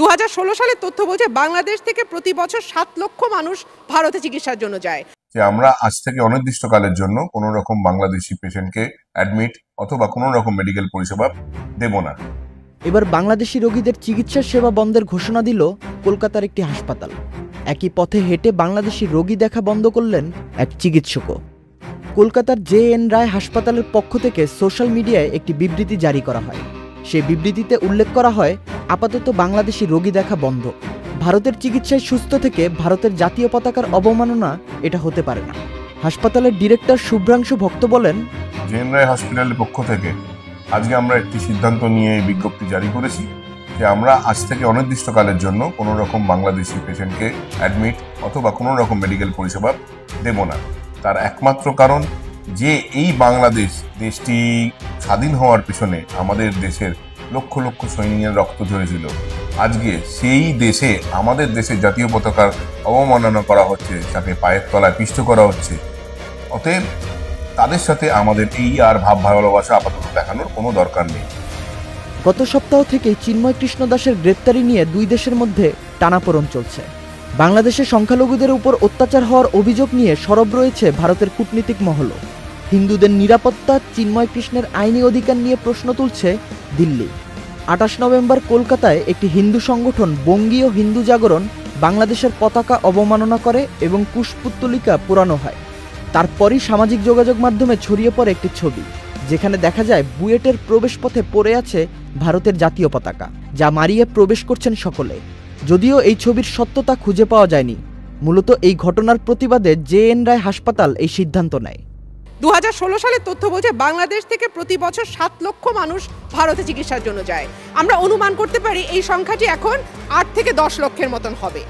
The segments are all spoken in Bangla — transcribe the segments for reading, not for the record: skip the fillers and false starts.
2016 সালের তথ্য বলছে বাংলাদেশ থেকে প্রতি বছর 7 লক্ষ মানুষ ভারতে চিকিৎসার জন্য যায়। যে আমরা আজ থেকে অনির্দিষ্টকালের জন্য কোনো রকম বাংলাদেশি পেশেন্টকে অ্যাডমিট অথবা কোনো রকম মেডিকেল পরিষেবা দেব না। এবার বাংলাদেশি রোগীদের চিকিৎসা সেবা বন্ধের ঘোষণা দিল কলকাতার একটি হাসপাতাল। একই পথে হেঁটে বাংলাদেশি রোগী দেখা বন্ধ করলেন এক চিকিৎসকও। কলকাতার JN রায় হাসপাতালের পক্ষ থেকে সোশ্যাল মিডিয়ায় একটি বিবৃতি জারি করা হয়। সেই বিবৃতিতে উল্লেখ করা হয়, আপাতত বাংলাদেশি রোগী দেখা বন্ধ। ভারতের চিকিৎসায় সুস্থ থেকে ভারতের জাতীয় পতাকার অবমাননা এটা হতে পারে না। হাসপাতালের ডিরেক্টর শুভ্রাংশু ভক্ত বলেন, JN রায় হসপিটালের পক্ষ থেকে আজকে আমরা একটি সিদ্ধান্ত নিয়ে বিজ্ঞপ্তি জারি করেছি যে আমরা আজ থেকে অনির্দিষ্টকালের জন্য কোনো রকম বাংলাদেশি পেশেন্টকে অ্যাডমিট অথবা কোনো রকম মেডিকেল পরিষেবা দেব না। তার একমাত্র কারণ যে এই বাংলাদেশ দেশটি স্বাধীন হওয়ার পিছনে আমাদের দেশের লক্ষ লক্ষ সৈনিকের রক্ত ঝরেছিল। আজকে সেই দেশে আমাদের দেশের জাতীয় পতাকার অবমাননা করা হচ্ছে, তাকে পায়ের তলায় পিষ্ট করা হচ্ছে। অতএব তাদের সাথে আমাদের এই আর ভাব ভালোবাসা আপাতত দেখানোর কোনো দরকার নেই। গত সপ্তাহ থেকেই চিন্ময় কৃষ্ণ দাসের গ্রেপ্তারি নিয়ে দুই দেশের মধ্যে টানাপোড়েন চলছে। বাংলাদেশে সংখ্যালঘুদের উপর অত্যাচার হওয়ার অভিযোগ নিয়ে সরব রয়েছে ভারতের কূটনীতিক মহলও। হিন্দুদের নিরাপত্তা, চিন্ময় কৃষ্ণের আইনি অধিকার নিয়ে প্রশ্ন তুলছে দিল্লি। 28 নভেম্বর কলকাতায় একটি হিন্দু সংগঠন বঙ্গীয় হিন্দু জাগরণ বাংলাদেশের পতাকা অবমাননা করে এবং কুশপুত্তলিকা পোড়ানো হয়। তারপরই সামাজিক যোগাযোগ মাধ্যমে ছড়িয়ে পড়ে একটি ছবি, যেখানে দেখা যায় বুয়েটের প্রবেশপথে পড়ে আছে ভারতের জাতীয় পতাকা, যা মারিয়ে প্রবেশ করছেন সকলে। যদিও এই ছবির সত্যতা খুঁজে পাওয়া যায়নি। মূলত এই ঘটনার প্রতিবাদে JN রায় হাসপাতাল এই সিদ্ধান্ত নেয়। 2016 সালের তথ্য বলছে বাংলাদেশ থেকে প্রতি বছর 7 লক্ষ মানুষ ভারতে চিকিৎসার জন্য যায়। আমরা অনুমান করতে পারি এই সংখ্যাটি এখন 8 থেকে 10 লক্ষের মতন হবে।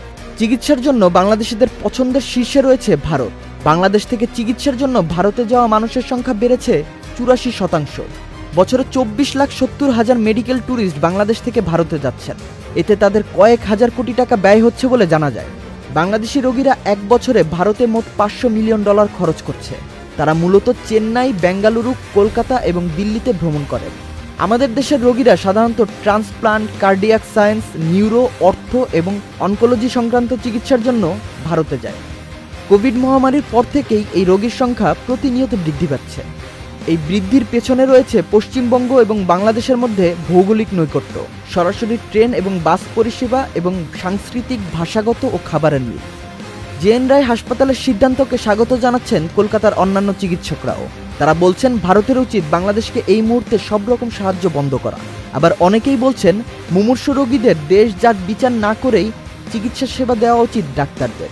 চিকিৎসার জন্য বাংলাদেশিদের পছন্দের শীর্ষে রয়েছে ভারত। বাংলাদেশ থেকে চিকিৎসার জন্য ভারতে যাওয়া মানুষের সংখ্যা বেড়েছে 84%। বছরে 24,70,000 মেডিকেল ট্যুরিস্ট বাংলাদেশ থেকে ভারতে যাচ্ছেন। এতে তাদের কয়েক হাজার কোটি টাকা ব্যয় হচ্ছে বলে জানা যায়। বাংলাদেশি রোগীরা এক বছরে ভারতে মোট $500 মিলিয়ন খরচ করছে। তারা মূলত চেন্নাই, বেঙ্গালুরু, কলকাতা এবং দিল্লিতে ভ্রমণ করেন। আমাদের দেশের রোগীরা সাধারণত ট্রান্সপ্লান্ট, কার্ডিয়াক সায়েন্স, নিউরো, অর্থ এবং অনকোলজি সংক্রান্ত চিকিৎসার জন্য ভারতে যায়। কোভিড মহামারীর পর থেকেই এই রোগীর সংখ্যা প্রতিনিয়ত বৃদ্ধি পাচ্ছে। এই বৃদ্ধির পেছনে রয়েছে পশ্চিমবঙ্গ এবং বাংলাদেশের মধ্যে ভৌগোলিক নৈকট্য, সরাসরি ট্রেন এবং বাস পরিষেবা এবং সাংস্কৃতিক, ভাষাগত ও খাবারের মিল। JN রায় হাসপাতালের সিদ্ধান্তকে স্বাগত জানাচ্ছেন কলকাতার অন্যান্য চিকিৎসকরাও। তারা বলছেন ভারতের উচিত বাংলাদেশকে এই মুহূর্তে সব রকম সাহায্য বন্ধ করা। আবার অনেকেই বলছেন মুমূর্ষু রোগীদের দেশজাত বিচার না করেই চিকিৎসা সেবা দেওয়া উচিত ডাক্তারদের।